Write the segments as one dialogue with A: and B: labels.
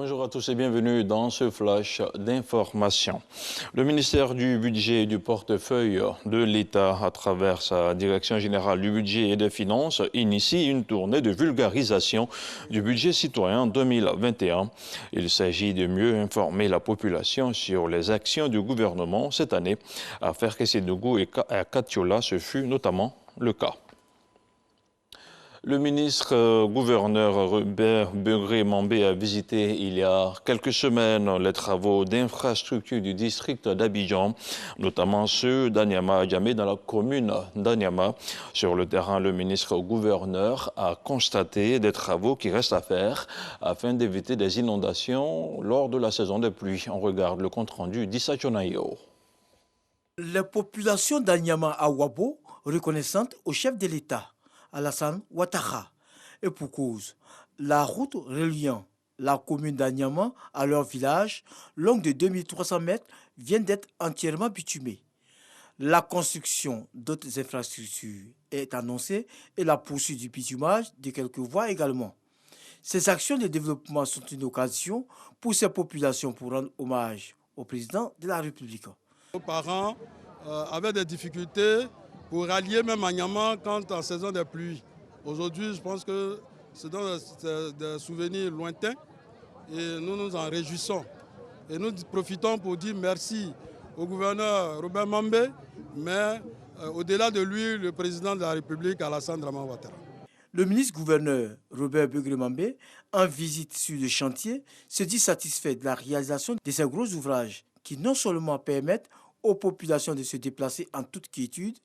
A: Bonjour à tous et bienvenue dans ce flash d'information. Le ministère du Budget et du Portefeuille de l'État, à travers sa Direction générale du budget et des finances, initie une tournée de vulgarisation du budget citoyen 2021. Il s'agit de mieux informer la population sur les actions du gouvernement cette année. À Ferkessédougou et à Katiola, ce fut notamment le cas. Le ministre-gouverneur Robert Begré-Mambé a visité il y a quelques semaines les travaux d'infrastructure du district d'Abidjan, notamment ceux d'Anyama-Adjamé dans la commune d'Anyama. Sur le terrain, le ministre-gouverneur a constaté des travaux qui restent à faire afin d'éviter des inondations lors de la saison des pluies. On regarde le compte-rendu d'Issa Chonayo.
B: Les populations d'Anyama-Awabo, reconnaissantes au chef de l'État, Alassane Ouattara. Et pour cause, la route reliant la commune d'Anyama à leur village, longue de 2300 mètres, vient d'être entièrement bitumée. La construction d'autres infrastructures est annoncée et la poursuite du bitumage de quelques voies également. Ces actions de développement sont une occasion pour ces populations pour rendre hommage au président de la République.
C: Nos parents avaient des difficultés pour rallier même Anyama quand en saison des pluies. Aujourd'hui, je pense que c'est des souvenirs lointains et nous nous en réjouissons. Et nous profitons pour dire merci au gouverneur Robert Mambé, mais au-delà de lui, le président de la République, Alassane Ouattara.
B: Le ministre-gouverneur Robert Begré-Mambé, en visite sur le chantier, se dit satisfait de la réalisation de ces gros ouvrages qui non seulement permettent aux populations de se déplacer en toute quiétude,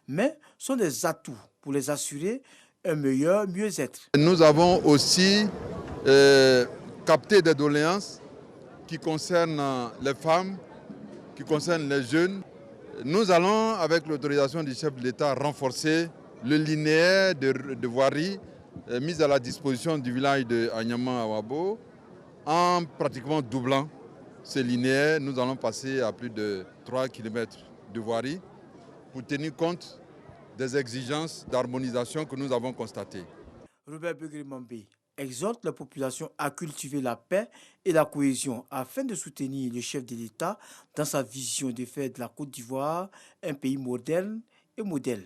B: mais sont des atouts pour les assurer un meilleur mieux-être.
D: Nous avons aussi capté des doléances qui concernent les femmes, qui concernent les jeunes. Nous allons, avec l'autorisation du chef de l'État, renforcer le linéaire de voirie mis à la disposition du village de Anyama-Awabo en pratiquement doublant ces linéaires. Nous allons passer à plus de 3 km de voirie pour tenir compte des exigences d'harmonisation que nous avons constatées.
B: Robert Begré-Mambé exhorte la population à cultiver la paix et la cohésion afin de soutenir le chef de l'État dans sa vision de faire de la Côte d'Ivoire un pays moderne et modèle.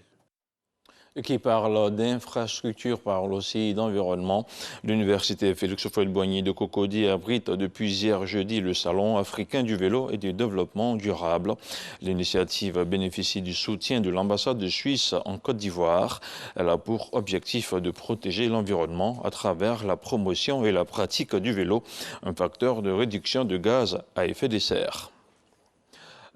A: Qui parle d'infrastructure, parle aussi d'environnement. L'université Félix Houphouët-Boigny de Cocody abrite depuis hier jeudi le Salon africain du vélo et du développement durable. L'initiative bénéficie du soutien de l'ambassade de Suisse en Côte d'Ivoire. Elle a pour objectif de protéger l'environnement à travers la promotion et la pratique du vélo, un facteur de réduction de gaz à effet de serre.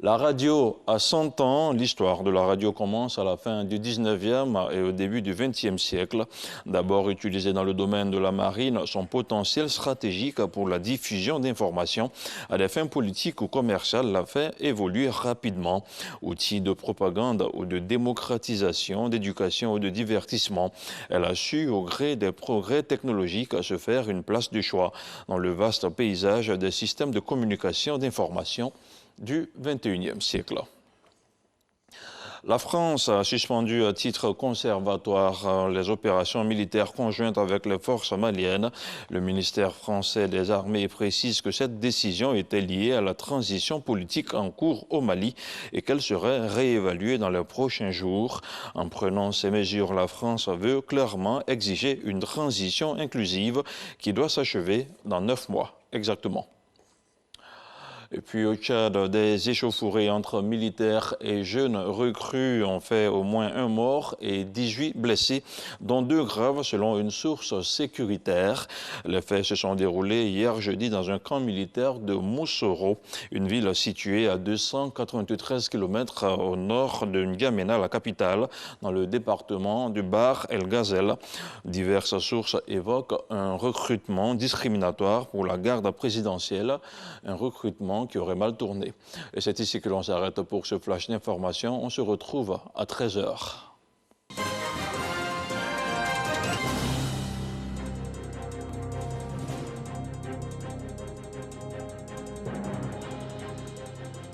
A: La radio a 100 ans. L'histoire de la radio commence à la fin du 19e et au début du 20e siècle. D'abord utilisée dans le domaine de la marine, son potentiel stratégique pour la diffusion d'informations à des fins politiques ou commerciales l'a fait évoluer rapidement. Outil de propagande ou de démocratisation, d'éducation ou de divertissement, elle a su, au gré des progrès technologiques, se faire une place de choix dans le vaste paysage des systèmes de communication d'information du XXIe siècle. La France a suspendu à titre conservatoire les opérations militaires conjointes avec les forces maliennes. Le ministère français des Armées précise que cette décision était liée à la transition politique en cours au Mali et qu'elle serait réévaluée dans les prochains jours. En prenant ces mesures, la France veut clairement exiger une transition inclusive qui doit s'achever dans 9 mois exactement. Et puis au Tchad, des échauffourées entre militaires et jeunes recrues ont fait au moins 1 mort et 18 blessés, dont 2 graves selon une source sécuritaire. Les faits se sont déroulés hier jeudi dans un camp militaire de Moussoro, une ville située à 293 km au nord de N'Djamena, la capitale, dans le département du Bahr El Ghazal. Diverses sources évoquent un recrutement discriminatoire pour la garde présidentielle, un recrutement qui aurait mal tourné. Et c'est ici que l'on s'arrête pour ce flash d'information. On se retrouve à 13 h.